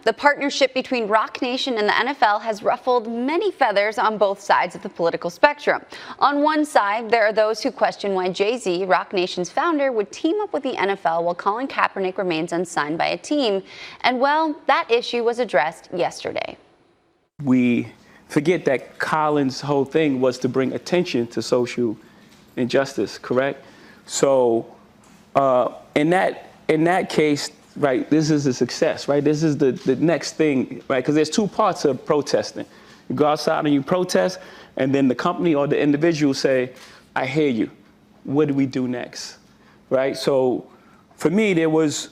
The partnership between Roc Nation and the NFL has ruffled many feathers on both sides of the political spectrum. On one side, there are those who question why Jay-Z, Roc Nation's founder, would team up with the NFL while Colin Kaepernick remains unsigned by a team. And, well, that issue was addressed yesterday. We forget that Colin's whole thing was to bring attention to social injustice, correct? So in that case, right, this is a success, right? This is the next thing, right? Because there's two parts of protesting. You go outside and you protest, and then the company or the individual say, I hear you. What do we do next, right? So for me, it was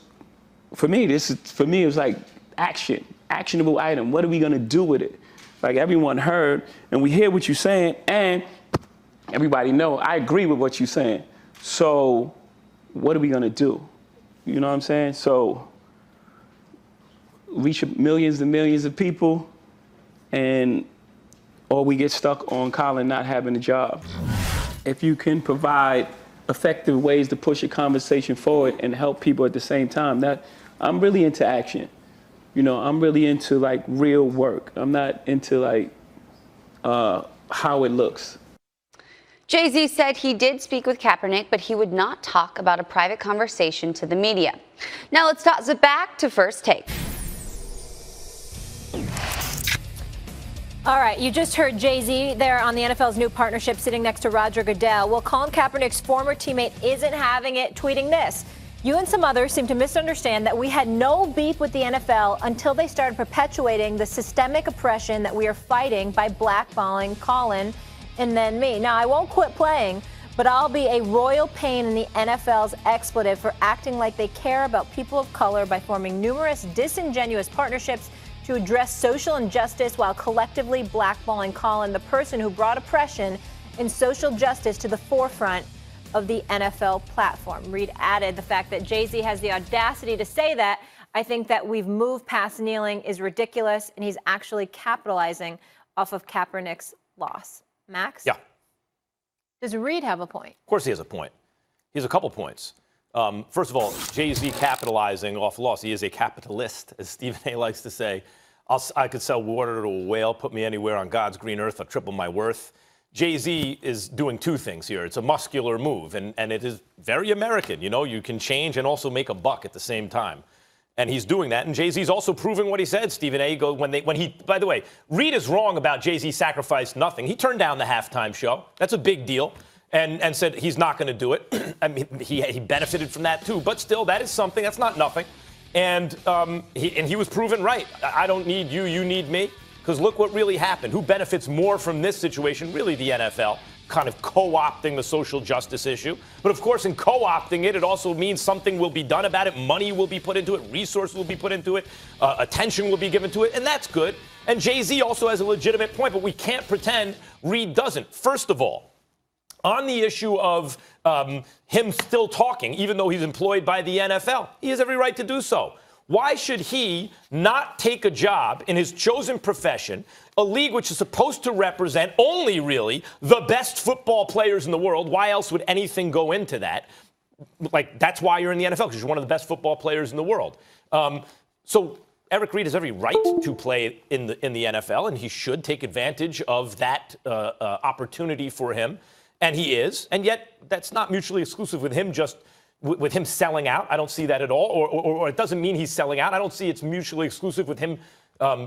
like actionable item. What are we gonna do with it? Like everyone heard, and we hear what you're saying, and everybody know I agree with what you're saying. So what are we gonna do? You know what I'm saying? So reach millions and millions of people, or we get stuck on Colin not having a job. If you can provide effective ways to push a conversation forward and help people at the same time, that I'm really into action. You know, I'm really into like real work. I'm not into like how it looks. Jay-Z said he did speak with Kaepernick, but he would not talk about a private conversation to the media. Now let's toss it back to First Take. All right, you just heard Jay-Z there on the NFL's new partnership sitting next to Roger Goodell. Well, Colin Kaepernick's former teammate isn't having it, tweeting this. You and some others seem to misunderstand that we had no beef with the NFL until they started perpetuating the systemic oppression that we are fighting by blackballing Colin and then me. Now, I won't quit playing, but I'll be a royal pain in the NFL's expletive for acting like they care about people of color by forming numerous disingenuous partnerships to address social injustice while collectively blackballing Colin, the person who brought oppression and social justice to the forefront of the NFL platform. Reid added the fact that Jay-Z has the audacity to say that. I think that we've moved past kneeling is ridiculous, and he's actually capitalizing off of Kaepernick's loss. Max? Yeah. Does Reid have a point? Of course he has a point. He has a couple points. First of all, Jay-Z capitalizing off loss. He is a capitalist, as Stephen A. likes to say. I could sell water to a whale, put me anywhere on God's green earth, I'll triple my worth. Jay-Z is doing two things here. It's a muscular move, and it is very American. You know, you can change and also make a buck at the same time. And he's doing that. And Jay-Z's also proving what he said, Stephen A. By the way, Reid is wrong about Jay-Z sacrificed nothing. He turned down the halftime show. That's a big deal. And said he's not going to do it. I mean, he benefited from that too. But still, that is something. That's not nothing. And he was proven right. I don't need you. You need me. Because look what really happened. Who benefits more from this situation? Really the NFL, kind of co-opting the social justice issue. But of course, in co-opting it, it also means something will be done about it. Money will be put into it. Resources will be put into it. Attention will be given to it. And that's good. And Jay-Z also has a legitimate point, but we can't pretend Reid doesn't. First of all, on the issue of him still talking, even though he's employed by the NFL, he has every right to do so. Why should he not take a job in his chosen profession, a league which is supposed to represent only really the best football players in the world? Why else would anything go into that? Like, that's why you're in the NFL, because you're one of the best football players in the world. So Eric Reid has every right to play in the NFL, and he should take advantage of that opportunity for him. And he is. And yet that's not mutually exclusive with him with him selling out. I don't see that at all. Or it doesn't mean he's selling out. I don't see it's mutually exclusive with him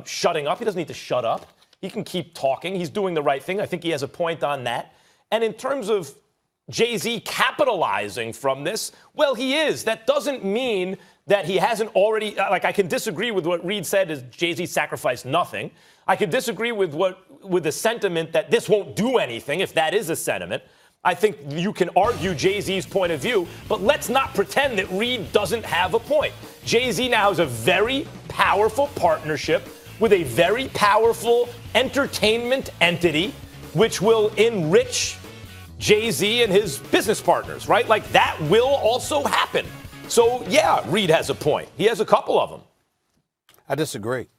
shutting up. He doesn't need to shut up. He can keep talking. He's doing the right thing. I think he has a point on that. And in terms of Jay-Z capitalizing from this, well, he is. That doesn't mean that he hasn't already, like, I can disagree with what Reid said is Jay-Z sacrificed nothing. I could disagree with the sentiment that this won't do anything, if that is a sentiment. I think you can argue Jay-Z's point of view, but let's not pretend that Reid doesn't have a point. Jay-Z now has a very powerful partnership with a very powerful entertainment entity, which will enrich Jay-Z and his business partners, right? Like, that will also happen. So, yeah, Reid has a point. He has a couple of them. I disagree.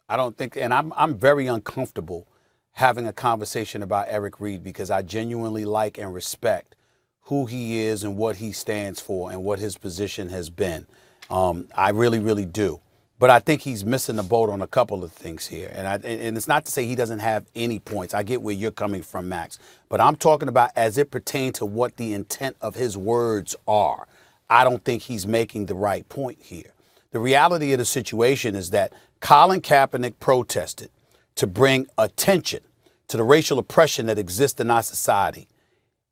I don't think, and I'm very uncomfortable having a conversation about Eric Reid because I genuinely like and respect who he is and what he stands for and what his position has been. I really, really do. But I think he's missing the boat on a couple of things here. And it's not to say he doesn't have any points. I get where you're coming from, Max. But I'm talking about as it pertains to what the intent of his words are. I don't think he's making the right point here. The reality of the situation is that Colin Kaepernick protested to bring attention to the racial oppression that exists in our society.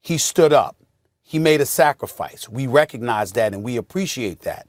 He stood up. He made a sacrifice. We recognize that and we appreciate that.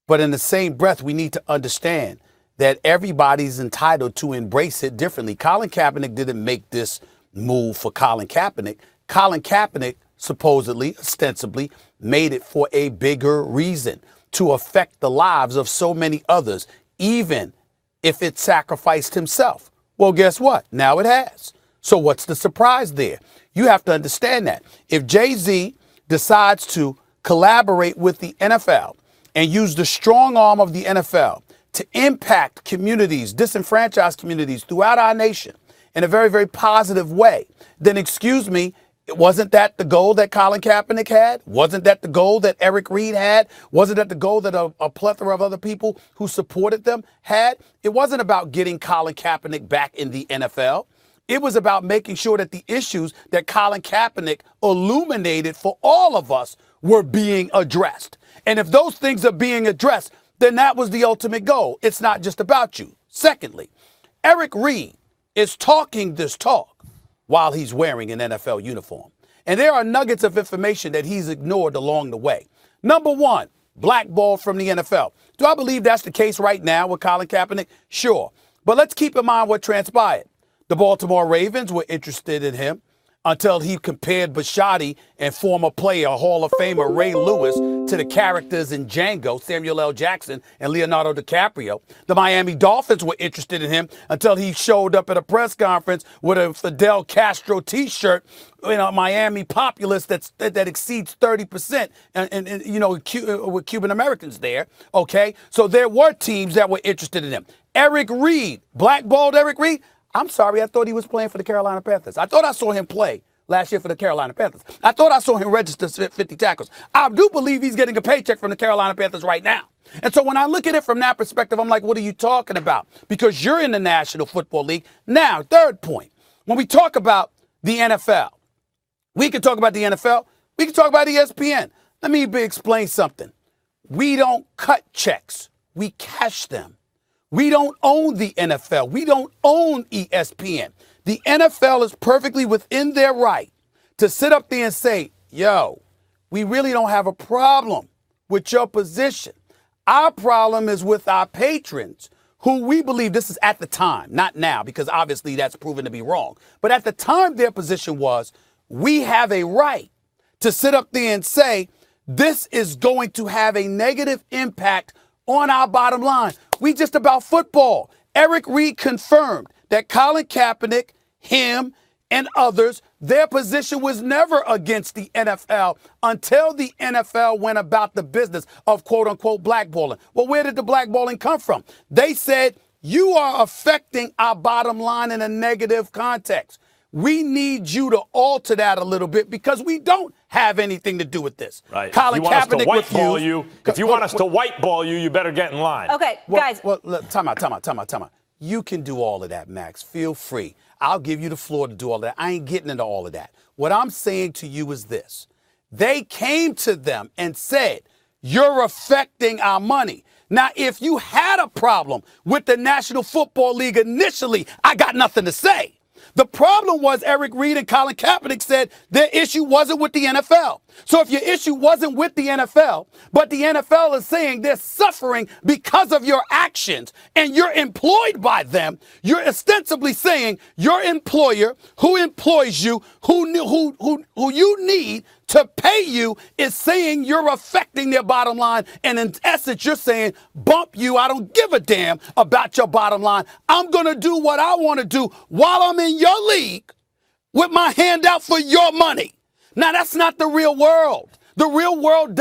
But in the same breath, we need to understand that everybody's entitled to embrace it differently. Colin Kaepernick didn't make this move for Colin Kaepernick. Colin Kaepernick supposedly, ostensibly, made it for a bigger reason, to affect the lives of so many others, even if it sacrificed himself. Well, guess what? Now it has. So what's the surprise there? You have to understand that. If Jay-Z decides to collaborate with the NFL and use the strong arm of the NFL to impact communities, disenfranchised communities throughout our nation in a very, very positive way, then excuse me, wasn't that the goal that Colin Kaepernick had? Wasn't that the goal that Eric Reid had? Wasn't that the goal that a plethora of other people who supported them had? It wasn't about getting Colin Kaepernick back in the NFL. It was about making sure that the issues that Colin Kaepernick illuminated for all of us were being addressed. And if those things are being addressed, then that was the ultimate goal. It's not just about you. Secondly, Eric Reid is talking this talk while he's wearing an NFL uniform. And there are nuggets of information that he's ignored along the way. Number one, blackballed from the NFL. Do I believe that's the case right now with Colin Kaepernick? Sure. But let's keep in mind what transpired. The Baltimore Ravens were interested in him until he compared Bashotti and former player, Hall of Famer Ray Lewis, to the characters in Django, Samuel L. Jackson and Leonardo DiCaprio. The Miami Dolphins were interested in him until he showed up at a press conference with a Fidel Castro T-shirt, Miami populace that exceeds 30%, and with Cuban Americans there. Okay, so there were teams that were interested in him. Eric Reid, blackballed Eric Reid. I'm sorry, I thought he was playing for the Carolina Panthers. I thought I saw him play last year for the Carolina Panthers. I thought I saw him register 50 tackles. I do believe he's getting a paycheck from the Carolina Panthers right now. And so when I look at it from that perspective, I'm like, what are you talking about? Because you're in the National Football League. Now, third point, when we talk about the NFL, we can talk about the NFL. We can talk about ESPN. Let me explain something. We don't cut checks. We cash them. We don't own the NFL. We don't own ESPN. The NFL is perfectly within their right to sit up there and say, yo, we really don't have a problem with your position. Our problem is with our patrons, who we believe, this is at the time, not now, because obviously that's proven to be wrong. But at the time, their position was, we have a right to sit up there and say, this is going to have a negative impact on our bottom line. We just about football. Eric Reid confirmed that Colin Kaepernick, him, and others, their position was never against the NFL until the NFL went about the business of quote-unquote blackballing. Well, where did the blackballing come from? They said, you are affecting our bottom line in a negative context. We need you to alter that a little bit because we don't have anything to do with this. Right. Colin Kaepernick if you want us to white ball you, you better get in line. Okay, guys. Well, time out. You can do all of that, Max. Feel free. I'll give you the floor to do all that. I ain't getting into all of that. What I'm saying to you is this. They came to them and said, you're affecting our money. Now, if you had a problem with the National Football League initially, I got nothing to say. The problem was Eric Reid and Colin Kaepernick said their issue wasn't with the NFL. So if your issue wasn't with the NFL, but the NFL is saying they're suffering because of your actions and you're employed by them, you're ostensibly saying your employer who employs you, who you need to pay you, is saying you're affecting their bottom line. And in essence, you're saying, bump you. I don't give a damn about your bottom line. I'm going to do what I want to do while I'm in your league with my hand out for your money. Now, that's not the real world. The real world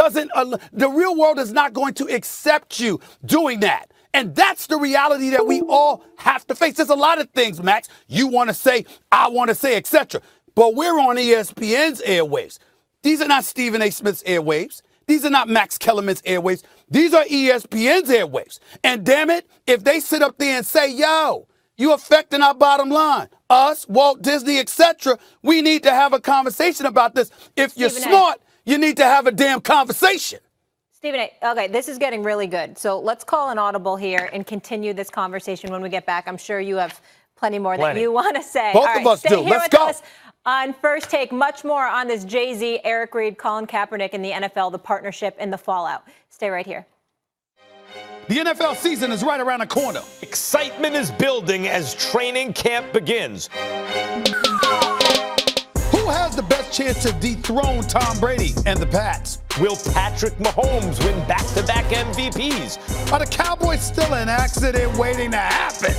is not going to accept you doing that. And that's the reality that we all have to face. There's a lot of things, Max, you want to say, I want to say, etc. But we're on ESPN's airwaves. These are not Stephen A. Smith's airwaves. These are not Max Kellerman's airwaves. These are ESPN's airwaves. And damn it, if they sit up there and say, yo, you affecting our bottom line, us, Walt Disney, etc., we need to have a conversation about this. If you're smart, you need to have a damn conversation. Stephen A., okay, this is getting really good. So let's call an audible here and continue this conversation when we get back. I'm sure you have plenty more that you want to say. Both of us do. Let's go. On First Take, much more on this Jay-Z, Eric Reid, Colin Kaepernick, and the NFL, the partnership and the fallout. Stay right here. The NFL season is right around the corner. Excitement is building as training camp begins. Who has the best chance to dethrone Tom Brady and the Pats? Will Patrick Mahomes win back-to-back MVPs? Are the Cowboys still an accident waiting to happen?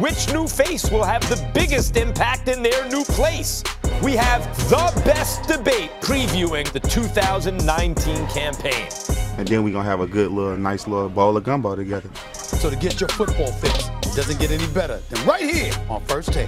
Which new face will have the biggest impact in their new place? We have the best debate previewing the 2019 campaign. And then we're going to have a good little, nice little bowl of gumbo together. So to get your football fix, it doesn't get any better than right here on First Take.